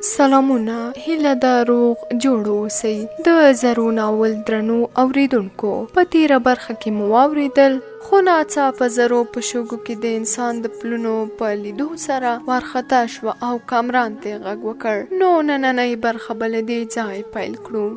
سلامونه، هیله ده روغ جوړ اوسئ. د زرو ناول درنو اوریدونکو، په تیره برخه کې مو واورېدل خو ناڅاپه زرو په شګو کې د انسان د پلونو په لیدو سره وارخطا شوه او کامران ته یې غږ وکړ. نو نننۍ برخه به له دې ځای پیل کړو.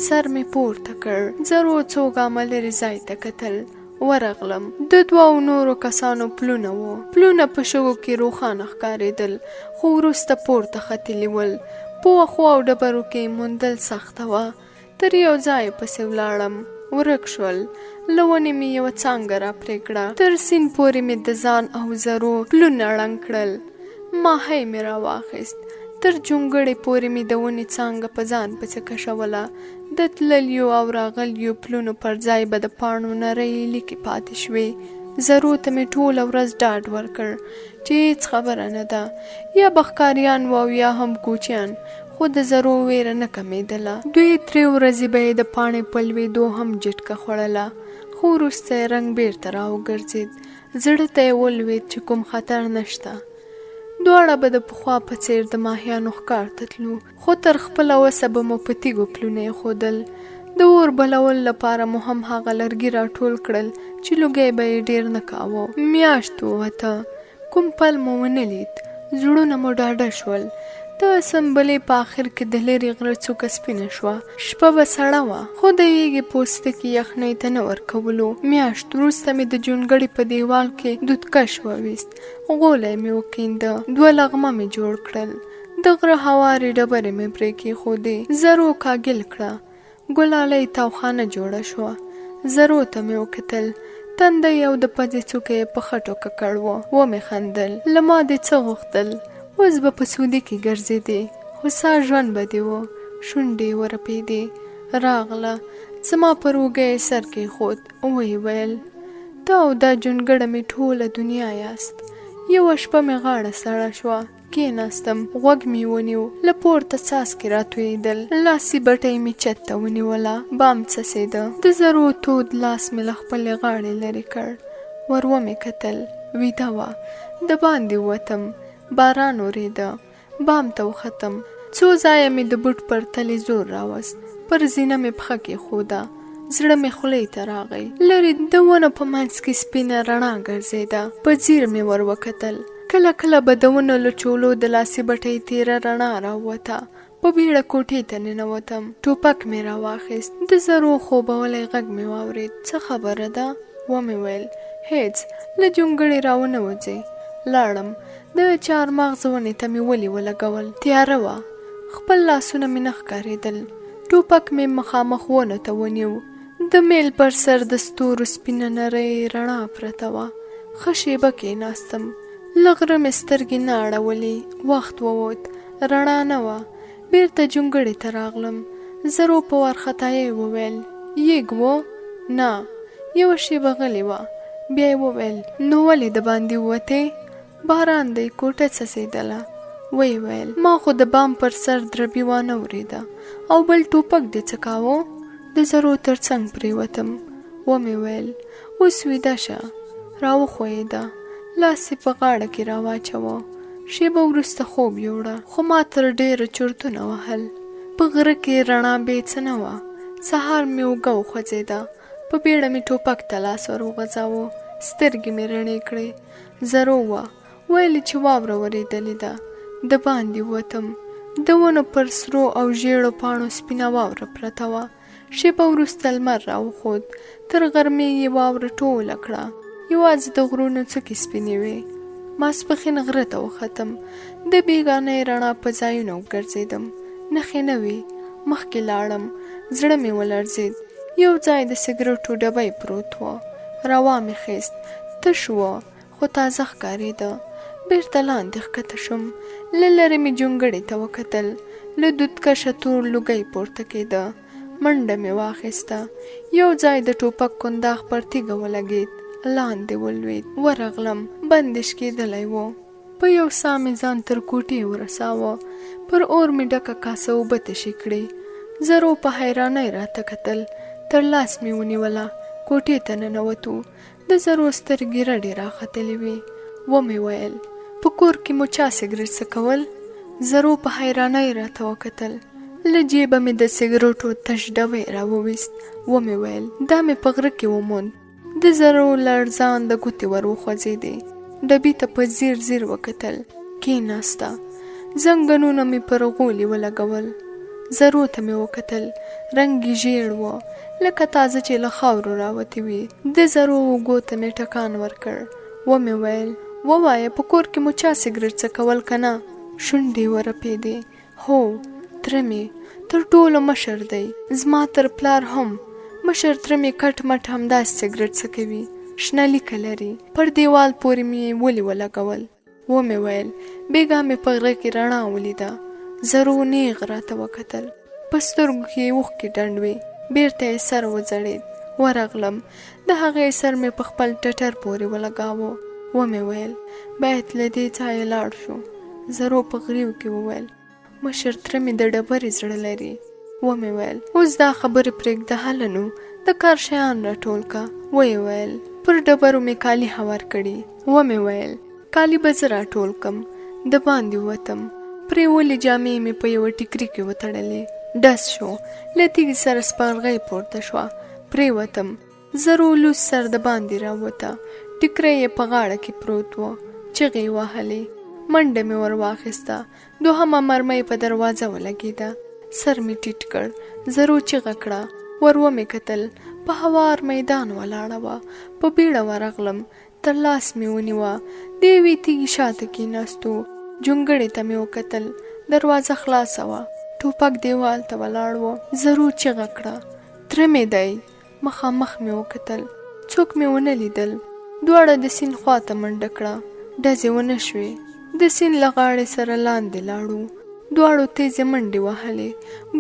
سر مې پورته کړ، زرو څو ګامه لرې ځای ته کتل. ورغلم، د دوو نورو کسانو پلونه وو. پلونه په شګو کې روښانه ښکارېدل، خو وروسته پورته ختلي ول. په وښو او ډبرو کې موندل سخته وه. تر یو ځای پسې ولاړم، ورک شول. له ونې مې یوه څانګه را پرې کړه. تر سیند پورې مې د ځان او زرو پلونه ړنګ کړل. ماهی مې را واخیست. تر جونګړې پورې مې د ونې څانګه په ځان پسې کشوله. د تللیو او راغلیو پلونو پر ځای به د پاڼو نرۍ لیکې پاتې شوې. زرو ته مې ټوله ورځ ډاډ ورکړ چې هېڅ خبره نه ده. یا به ښکاریان وو او یا هم کوچیان، خو د زرو ویره نه کمېدله. 2-3 ورځې به یې د پاڼې په لوېدو هم جټکه خوړله، خو وروسته یې رنګ بیرته راوګرځېد. زړه ته یې ولوېد چې کوم خطر نشته. دواړه به د پخوا په څېر د ماهیانو ښکار ته تلو، خو تر خپله وسه به مو په تیږو پلونه ایښودل. د اور بلولو لپاره مو هم هغه لرګي راټول کړل چې لوګی به یې ډېر نه کاوه. میاشت ووته، کوم پل مو ونه لید. زړونه مو ډاډه شول. د سنبلې په آخر کې د لرې غره څوکه سپینه شوه. شپه به سړه وه، خو د یېږې پوستکي یخنۍ ته نه ورکولو. میاشت وروسته مې د جونګړې په دیوال کې دودکش وویست. غولی مې وکینده، 2 لغمه مې جوړ کړل. د غره هوارې ډبرې مې پرې کېښودې. زرو کاږل کړه. ګلالۍ تاوخانه جوړه شوه. زرو ته مې وکتل. تندی او د پزې څوکه یې په خټو ککړ و. ومې خندل. له ما دې څه غوښتل؟ اوس به په سودي کې ګرځېدې، هوسا ژوند به دې و. شونډې یې ورپېدې. راغله، زما پر اوږه یې سر کېښود. ویې ویل، ته او دا جونګړه مې ټوله دنیا یاست. یوه شپه مې غاړه سړه شوه. کېناستم، غوږ مې ونیو. له پورته څاڅکي راتویېدل. لاسي بټۍ مې چت ته ونیوله. بام څڅېده. د زرو تود لاس مې له خپلې غاړې لرې کړ. ور ومې کتل، ویده وه. د باندې ووتم. باران اورېده. بام ته وختم. څو ځایه مې د بوټ پر تلې زور راوست. پر زینه مې پښه کېښوده. زړه مې خولې ته راغی. لرې د ونو په منځ کې سپینه رڼا ګرځېده. په ځیر مې ور وکتل. کله کله به د ونو له چولو د لاسي بټۍ تېره رڼا راووته. په بیړه کوټې ته ننوتم. ټوپک مې راواخیست. د زرو خوبولی غږ مې واورېد. څه خبره ده؟ ومې ویل، هېڅ، له جونګړې راونه وځې. لاړم. د چهارمغز ونې ته مې ولې ولګول. تیاره وه. خپل لاسونه مې نه ښکارېدل. ټوپک مې مخامخ ونو ته ونیو. د میل پر سر د ستورو سپینه نرۍ رڼا پرته وه. ښه شېبه کېناستم. له غره مې سترګې نه اړولې. وخت ووت. رڼا نه وه. بیرته جونګړې ته راغلم. زرو په وارخطایۍ وویل، یېږ و؟ نه. یوه شېبه غلې وه. بیا یې وویل، نو ولې د باندې ووتې؟ باران دی، کوټه څڅېدله. ویې ویل، ما خو د بام پر سر دربي وانه اورېده. او بل ټوپک دې څه کاوه؟ د زرو تر څنګ پرېوتم. ومې ویل، اوس ویده شه. راوښویېده. لاس یې په غاړه کې راواچوه. شېبه وروسته خوب یوړه، خو ما تر ډېره چورتونه وهل. په غره کې رڼا بې څه نه وه. سهار مې اوږه وخوځېده. په بیړه مې ټوپک ته لاس ور وغځاوه. سترګې مې رڼې کړې. زرو وه. ویلې چې واوره ورېدلې ده. د باندې ووتم. د ونو پر سرو او ژېړو پاڼو سپینه واوره پرته وه. شېبه وروسته لمر راوخوت. تر غرمې یې واوره ټوله کړه. یوازې د غرونو څوکې سپینې وې. ماسپښین غره ته وختم. د بېګانۍ رڼا په ځایونو وګرځېدم. نښې نه وې. مخکې لاړم. زړه مې ولړزېد. یو ځای د سګرټو ډبی پروت و. روا مې خیست. تش و، خو تازه ښکارېده. بیرته لاندې ښکته شوم. له لرې مې جونګړې ته وکتل. له دودکشه تور لوګی پورته کېده. منډه مې واخیسته. یو ځای د ټوپک کنداغ پر تیږه ولګېد. لاندې ولوېد. ورغلم. بندش کېدلی و. په یو ساه مې ځان تر کوټې ورساوه. پر اور مې ډکه کاسه اوبه تشې کړې. زرو په حیرانۍ راته کتل. تر لاس مې ونیوله. کوټې ته ننوتو. د زرو سترګې رډې راختلې وې. ومې ویل، په کور کې مو چا سګرټ څکول؟ زرو په حیرانۍ راته وکتل. له جیبه مې د سګرټو تش ډبی راوویست. ومې ویل دا مې په غره کې وموند. د زرو لړزان د ګوتې ور وخوځېدې. ډبي ته په ځیر ځیر وکتل. کېناسته. زنګنونه مې پر غولي ولګول. زرو ته مې وکتل. رنګ یې ژیړ و لکه تازه چې له خاورو راوتې وي. د زرو اوږو ته مې ټکان ورکړ. ومې ویل ووایه په کور کې مو چا سګرټ څکول که نه؟ شونډې یې ورپېدې. هو تره مې تر ټولو مشر دی. زما تر پلار هم مشر تره مې کټ مټ همداسې سګرټ څکوي. شنه لیکه لري. پر دیوال پورې مې ولې ولګول. ومې ویل بېګا مې په غره کې رڼا ولیده. زرو نیغ راته وکتل. په سترګو کې یې اوښکې ډنډ وې. بېرته یې سر وځړېد. ورغلم. د هغې سر مې په خپل ټټر پورې ولګاوه. ومې ویل باید له دې ځایه لاړ شو. زرو په غریو کې وویل مشر تره مې د ډبرې زړه لري. ومې ویل اوس دا خبرې پرېږده هله نو د کار شیان راټول که. ویې ویل پر ډبرو مې کالي هوار کړي. ومې ویل کالي به زه راټول کم. د باندې ووتم. پرېولې جامې مې په یوه ټیکري کې وتړلې. ډس شو. له تیږې سره سپرغۍ پورته شوه. پرېوتم. زرو لوس سر د باندې راووته. ټیکری یې په غاړه کې پروت و. چغې یې وهلې. منډه مې ور واخیسته. دوهمه مرمۍ په دروازه ولګېده. سر مې ټیټ کړ. زرو چغه کړه. ور ومې کتل. په هوار میدان ولاړه وه. په بیړه ورغلم. تر لاس مې ونیوه. د یوې تیږې شاته کېناستو. جونګړې ته مې وکتل. دروازه خلاصه وه. ټوپک دیوال ته ولاړ و. زرو چغه کړه تره مې دی. مخامخ مې وکتل. څوک مې ونه لیدل. دواړه د سیند خواته منډه کړه. ډزې ونه شوې. د سیند له غاړې سره لاندې لاړو. دواړو تیزې منډې وهلې.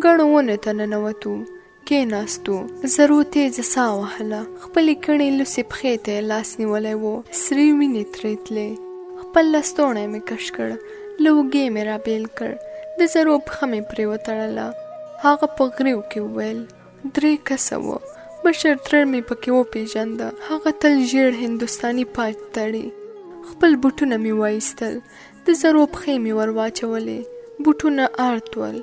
ګڼو ونو ته ننوتو. کېناستو. زرو تیزه ساه وهله. خپلې کڼې لوڅې پښې ته یې لاس نیولی و. سرې وینې ترې تلې. خپل لستوڼی مې کش کړ. له اوږې مې رابېل کړ. د زرو پښه مې پرې وتړله. هغه په غریو کې وویل 3 کسه وه. مشر تره مې پکې وپېژنده. هغه تل ژیړ هندوستاني پاج تړي. خپل بوټونه مې وایستل. د زرو پښې مې ور واچولې. بوټونه اړتول.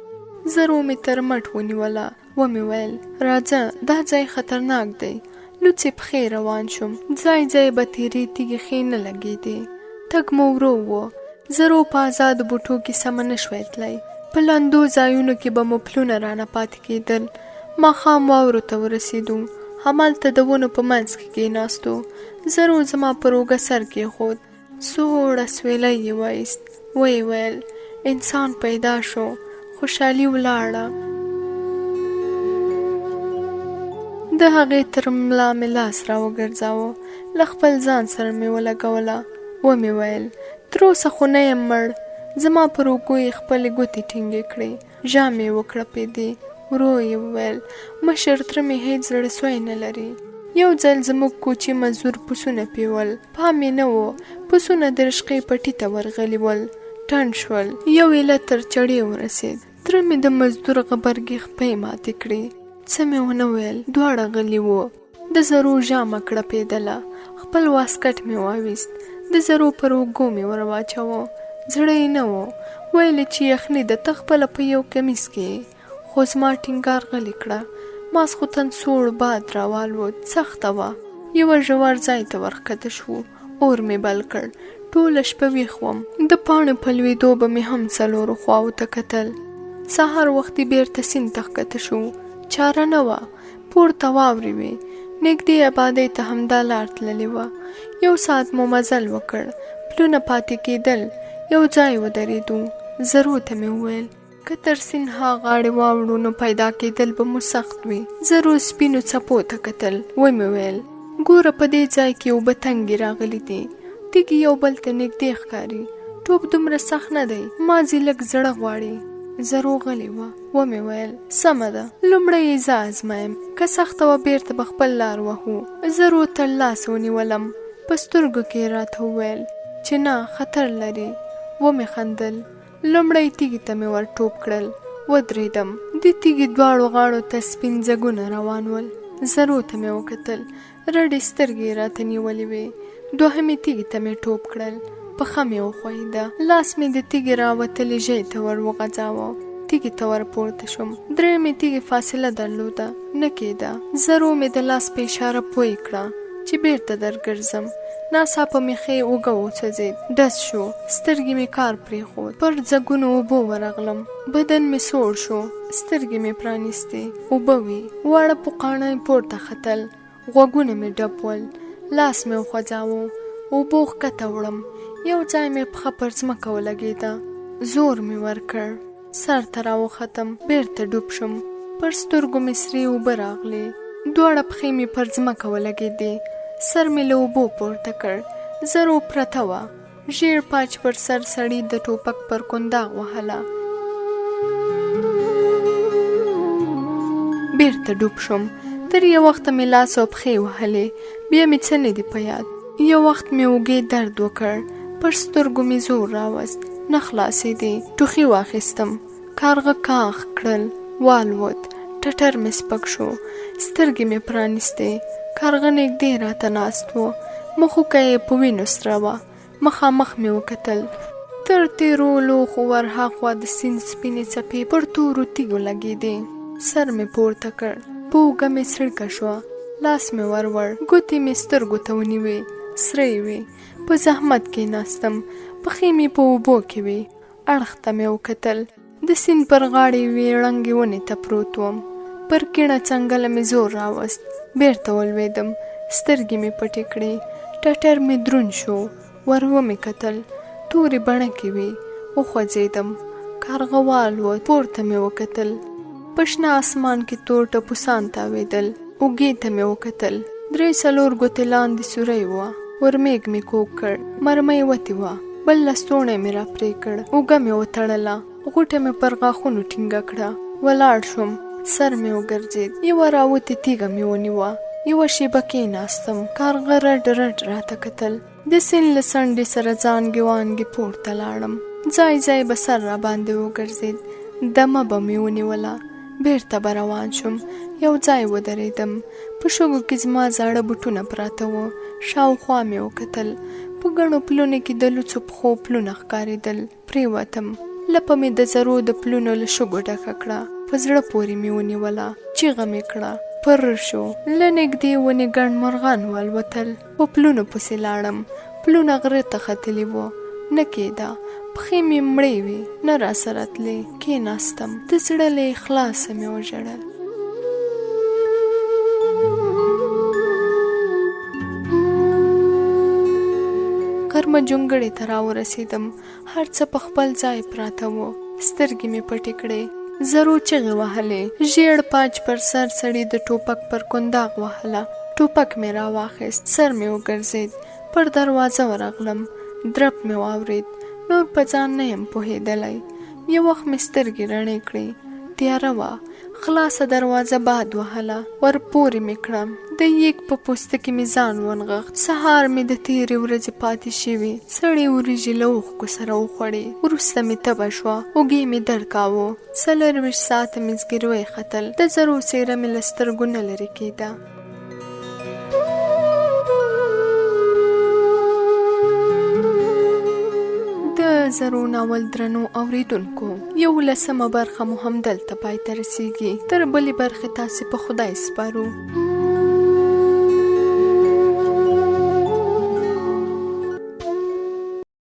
زرو مې تر مټ ونیوله. ومې ویل راځه دا ځای خطرناک دی. لوڅې پښې روان شوم. ځای ځای به تېرې تیږې ښې نه لګېدې. تګ مو ورو و. زرو په آزادو بوټو کې سمه نه شوی تلی. په لندو ځایونو کې به مو پلونه رانه پاتې کېدل. ماښام واورو ته ورسېدو. همالته د ونو په منځ کې کېناستو. زرو زما پر اوږه سر کېښود. سوړه سویلی یې وایست. ویې ویل انسان پیدا شو. خوشحالي ولاړه. د هغې تر ملا مې لاس را وګرځاوه. له خپل ځان سره مې ولګوله. ومې ویل تر اوسه خو نه یم مړ. زما پر اوږو یې خپلې ګوتې ټینګې کړې. ژامې یې وکړپېدې. ورو یې وویل مشر تره مې هېڅ زړه سوی نه لري. یو ځل زموږ کوچي مزدور پسونه پیول. پام یې نه و. پسونه د رشقې پټي ته ورغلي ول. ټنډ شول. یو یې له تر چړې ورسېد. تره مې د مزدور غبرګې خپۍ ماتې کړې. څه مې ونه ویل. دواړه غلي وو. د زرو ژامه کړپېدله. خپل واسکټ مې واویست. د زرو پر اوږو مې ور واچوه. زړه یې نه و. ویل چې یخني ده ته خپله په یو کمیس کې. خو زما ټینګار غلې کړه. ماسخوتن سوړ باد راوالوت. سخته وه. یوه ژور ځای ته ورښکته شوو. اور مې بل کړ. ټوله شپه ویښ وم. د پاڼو په لوېدو به مې هم څلورو خواو ته کتل. سهار وختي بېرته سیند ته ښکته شو. چاره نه وه. پورته واورې وې. نږدې ابادۍ ته همدا لار تللې وه. 1 ساعت مو مزل وکړ. پلونه پاتې کېدل. یو ځای ودرېدو. زرو ته مې وویل که تر سیند ها غاړې واوړو نو پیدا کېدل به مو سخت وي. زرو سپینو څپو ته کتل. ومې ویل ګوره په دې ځای کې اوبه تنګې راغلي دي. تیږې یو بل ته نږدې ښکاري. ټوپ دومره سخت نه دی. مازې لږ زړه غواړي. زرو غلې وه. ومې ویل سمه ده لومړی یې زه ازمایم. که سخته وه بېرته به خپل لار وهو. زرو تر لاس ونیولم. په سترګو کې یې راته وویل چې نه خطر لري. ومې خندل. لومړی تیږې ته مې ور ټوپ کړل. ودرېدم. د تیږې دواړو غاړو ته سپین ځګونه روان ول. زرو ته مې وکتل. رډې سترګې یې راته نیولې وې. دوهمې تیږې ته مې ټوپ کړل. پښه مې وښویده. لاس مې د تیږې راوتلې ژۍ ته ور وغځاوه. تیږې ته ور پورته شوم. درېیمې تیږې فاصله درلوده، نه کېده. زرو مې د لاس په اشاره پوی کړه چې بیرته درګرځم. ناڅاپه مې ښۍ اوږه وڅځېد، ډز شو، سترګې مې کار پرېښود. پر ځګونو اوبو ورغلم، بدن مې سوړ شو، سترګې مې پرانیستې، اوبه وې. واړه پوقاڼه مې پورته ختل، غوږونه مې ډب ول. لاس مې وخوځاوه، اوبو ښکته وړم. یو ځای مې پښه پر ځمکه ولګېده، زور مې ورکړ، سر ته راوختم، بیرته ډوب شم. پر سترګو مې سرې اوبه راغلې، دواړه پښې مې پر ځمکه ولګېدې. سر مې له اوبو پورته کړ، زرو پرته وه. ژیړ پاچ پر سر سړي د ټوپک پر کنداغ وهله. بیرته ډوب شوم. تر یو وخته مې لاس او پښې وهلې، بیا مې څه نه دي په یاد. یو وخت مې اوږې درد وکړ، پر سترګو مې زور راوست، نه خلاصېدې. ټوخي واخیستم، کارغه کاغ کړل، والوت. ټټر مې سپک شو، سترګې مې پرانیستې. کارغه نږدې راته ناست و، مخوکه یې په وینو سره وه. مخامخ مې وکتل. تر تیرو لوښو ورهاخوا د سیند سپینې څپې پر تورو تیږو لګېدې. سر مې پورته کړ، په اوږه مې څړیکه شوه. لاس مې ورور، ګوتې مې سترګو ته ونیوې، سرې وې. په زحمت کېناستم، پښې مې په اوبو کې وې. اړخ ته مې وکتل، د سیند پر غاړې یوې ړنګې ونې ته پروت وم. پر کیڼه څنګله مې زور راوست، بیرته ولوېدم. سترګې مې پټې کړې، ټټر مې دروند شو. ور ومې کتل، تورې بڼکې وې. وخوځېدم، کارغه والوت. پورته مې وکتل، په شنه اسمان کې تور ټپوسان تاوېدل. اوږې ته مې وکتل، 3-4 ګوتې لاندې سوری وه. ورمېږ مې کوږ کړ، مرمۍ وتې وه. بل لستوڼی مې را پرې کړ، اوږه مې وتړله، غوټه مې پر غاښونو ټینګه کړه. ولاړ شوم، سر مې وګرځېد. یوه راوتې تیږه مې ونیوه. یوه شېبه کېناستم، کارغه رډ رډ راته کتل. د سیند له څنډې سره ځانګې وانګې پورته لاړم. ځای ځای به سر را باندې وګرځېد، دمه به مې ونیوله. بیرته به روان شوم، یو ځای ودرېدم. په شګو کې زما زاړه بوټونه پراته وو. شاوخوا مې وکتل، په ګڼو پلونو کې د لوڅو پښو پلونه ښکارېدل. پرېوتم، لپه مې د زرو د پلونو له شګو ډکه کړه. په زړه پورې مې ونیوله، چیغه مې کړه. پر شو، له نږدې ونې ګڼ مرغان والوتل. په پلونو پسې لاړم، پلونه غره ته ختلي وو، نه کېده. پښې مې مړې وې، نه راسره تلې. کېناستم، د زړه له اخلاصه مې وژړل. غرمه جونګړې ته راورسېدم. هر څه په خپل ځای پراته وو. سترګې مې پټې کړې، زرو چغې وهلې. ژیړ پاچ پر سر سړي د ټوپک پر کنداغ وهله. ټوپک مې راواخیست، سر مې وګرځېد. پر دروازه ورغلم، درب مې واورېد. نور په ځان نه یم پوهېدلی. یو وخت مې سترګې رڼې کړې، تیاره وه. خلاصه دروازه باد وهله، ور پورې مې کړم. د یږ په پوستکي مې ځان ونغښت. سهار مې د تېرې ورځې پاتې شوي سړې وریژې له اوښکو سره وخوړې. وروسته مې تبه شوه، اوږې مې درد کاوه. 24 ساعته مې زګیروی ختل. د زرو څېره مې له سترګو نه لرې کېده. د زرو ناول درنو اوریدونکو، 11مه برخه مو هم دلته پای ته رسیږي. تر بلې برخې تاسې په خدای سپارو.